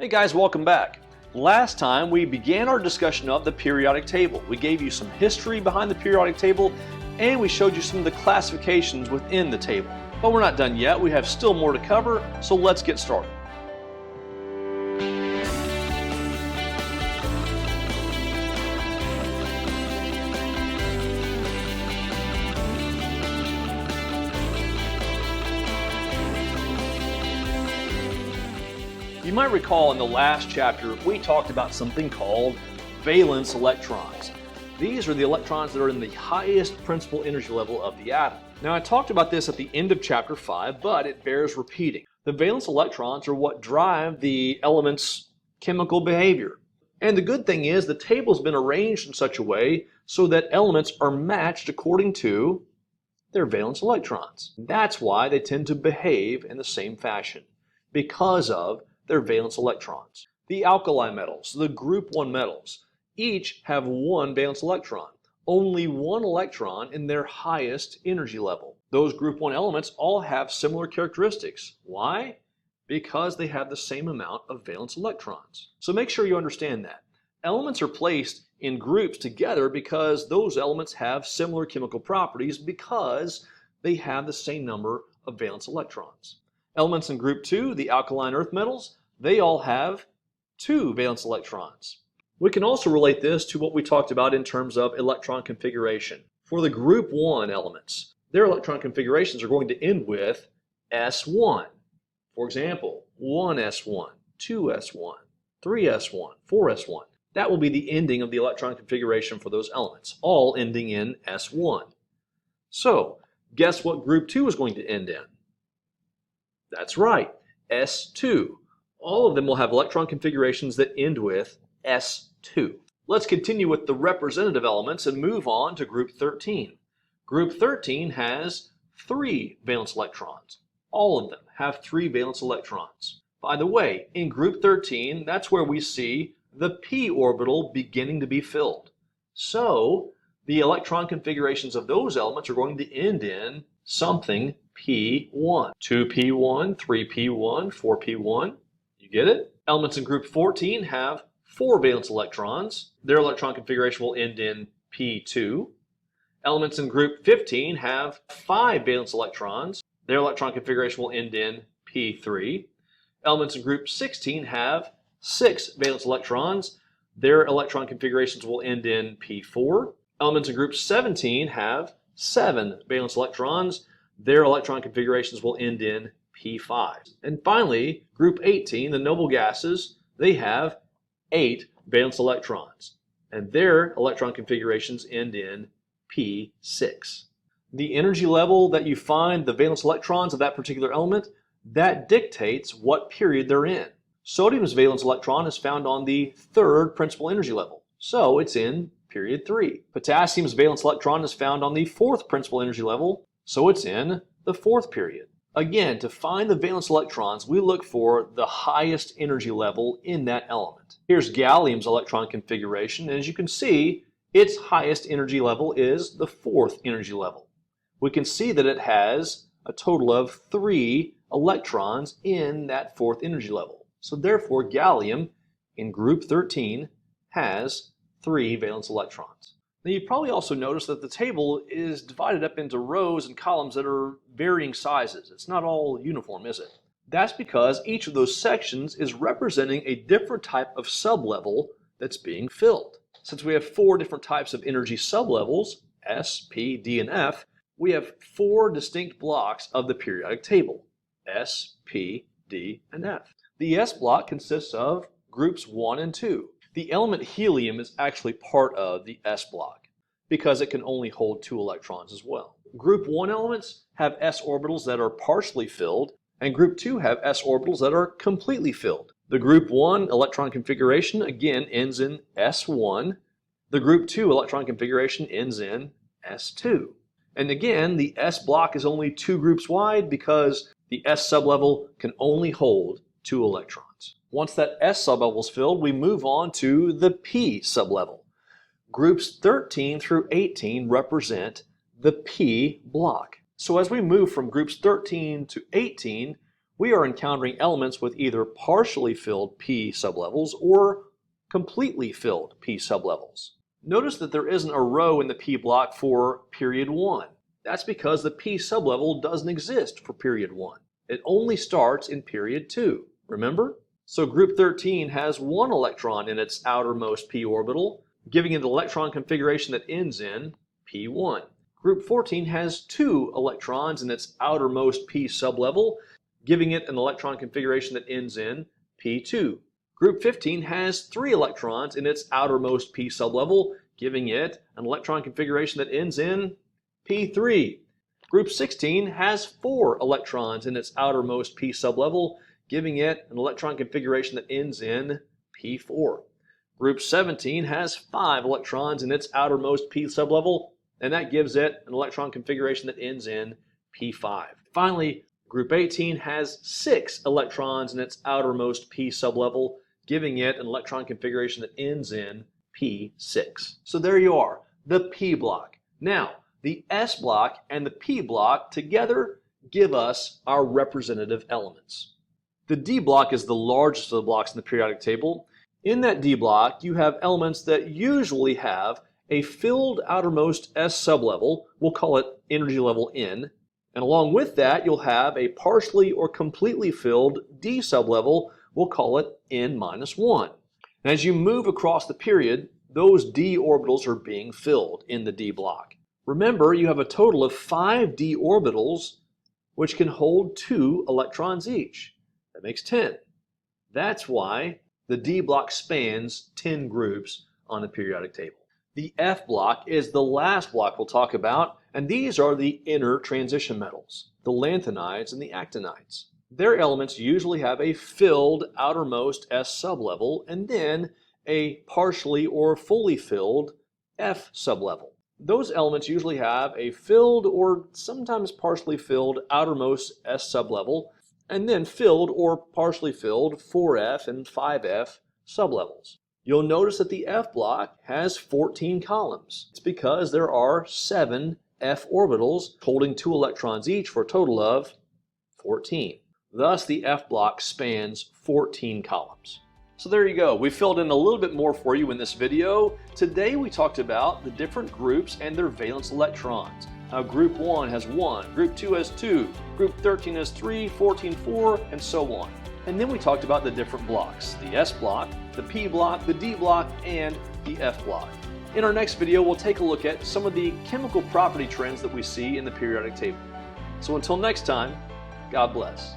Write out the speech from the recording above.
Hey guys, welcome back. Last time we began our discussion of the periodic table. We gave you some history behind the periodic table and we showed you some of the classifications within the table. But we're not done yet. We have still more to cover, so let's get started. You might recall in the last chapter we talked about something called valence electrons. These are the electrons that are in the highest principal energy level of the atom. Now I talked about this at the end of chapter 5, but it bears repeating. The valence electrons are what drive the element's chemical behavior. And the good thing is the table's been arranged in such a way so that elements are matched according to their valence electrons. That's why they tend to behave in the same fashion, because of their valence electrons. The alkali metals, the group 1 metals, each have one valence electron, only one electron in their highest energy level. Those group 1 elements all have similar characteristics. Why? Because they have the same amount of valence electrons. So make sure you understand that. Elements are placed in groups together because those elements have similar chemical properties because they have the same number of valence electrons. Elements in group 2, the alkaline earth metals, they all have 2 valence electrons. We can also relate this to what we talked about in terms of electron configuration. For the group 1 elements, their electron configurations are going to end with S1. For example, 1s1, 2s1, 3s1, 4s1. That will be the ending of the electron configuration for those elements, all ending in S1. So, guess what group 2 is going to end in? That's right, S2. All of them will have electron configurations that end with S2. Let's continue with the representative elements and move on to group 13. Group 13 has 3 valence electrons. All of them have 3 valence electrons. By the way, in group 13, that's where we see the p orbital beginning to be filled. So, the electron configurations of those elements are going to end in something P1. 2p1, 3p1, 4p1. You get it? Elements in group 14 have 4 valence electrons. Their electron configuration will end in P2. Elements in group 15 have 5 valence electrons. Their electron configuration will end in P3. Elements in group 16 have 6 valence electrons. Their electron configurations will end in P4. Elements in group 17 have 7 valence electrons. Their electron configurations will end in P5. And finally, group 18, the noble gases, they have 8 valence electrons, and their electron configurations end in P6. The energy level that you find the valence electrons of that particular element, that dictates what period they're in. Sodium's valence electron is found on the 3rd principal energy level, so it's in period 3. Potassium's valence electron is found on the 4th principal energy level, so it's in the 4th period. Again, to find the valence electrons, we look for the highest energy level in that element. Here's gallium's electron configuration, and as you can see, its highest energy level is the 4th energy level. We can see that it has a total of 3 electrons in that 4th energy level. So therefore, gallium in group 13 has 3 valence electrons. Now you probably also noticed that the table is divided up into rows and columns that are varying sizes. It's not all uniform, is it? That's because each of those sections is representing a different type of sublevel that's being filled. Since we have 4 different types of energy sublevels, S, P, D, and F, we have 4 distinct blocks of the periodic table, S, P, D, and F. The S block consists of groups 1 and 2. The element helium is actually part of the S block because it can only hold 2 electrons as well. Group 1 elements have s orbitals that are partially filled, and group 2 have s orbitals that are completely filled. The group 1 electron configuration again ends in S1. The group 2 electron configuration ends in S2. And again, the S block is only 2 groups wide because the S sublevel can only hold 2 electrons. Once that S sublevel is filled, we move on to the P sublevel. Groups 13 through 18 represent the P block. So as we move from groups 13 to 18, we are encountering elements with either partially filled p sublevels or completely filled p sublevels. Notice that there isn't a row in the p block for period 1. That's because the p sublevel doesn't exist for period 1. It only starts in period 2, remember? So group 13 has 1 electron in its outermost p orbital, giving it an electron configuration that ends in p1. Group 14 has 2 electrons in its outermost p sublevel, giving it an electron configuration that ends in p2. Group 15 has 3 electrons in its outermost p sublevel, giving it an electron configuration that ends in p3. Group 16 has 4 electrons in its outermost p sublevel, giving it an electron configuration that ends in p4. Group 17 has 5 electrons in its outermost p sublevel, and that gives it an electron configuration that ends in p5. Finally, group 18 has 6 electrons in its outermost p sublevel, giving it an electron configuration that ends in p6. So there you are, the p block. Now, the s block and the p block together give us our representative elements. The d block is the largest of the blocks in the periodic table. In that d block, you have elements that usually have a filled outermost s sublevel, we'll call it energy level N, and along with that, you'll have a partially or completely filled d sublevel, we'll call it N-1. And as you move across the period, those d orbitals are being filled in the d block. Remember, you have a total of 5 d orbitals, which can hold 2 electrons each. That makes 10. That's why the d block spans 10 groups on the periodic table. The F block is the last block we'll talk about, and these are the inner transition metals, the lanthanides and the actinides. Their elements usually have a filled outermost S sublevel and then a partially or fully filled F sublevel. Those elements usually have a filled or sometimes partially filled outermost S sublevel and then filled or partially filled 4F and 5F sublevels. You'll notice that the F block has 14 columns. It's because there are 7 F orbitals holding 2 electrons each for a total of 14. Thus, the F block spans 14 columns. So there you go. We filled in a little bit more for you in this video. Today we talked about the different groups and their valence electrons. Now group 1 has 1, group 2 has 2, group 13 has 3, 14, 4, and so on. And then we talked about the different blocks, the S block, the P block, the D block, and the F block. In our next video, we'll take a look at some of the chemical property trends that we see in the periodic table. So until next time, God bless.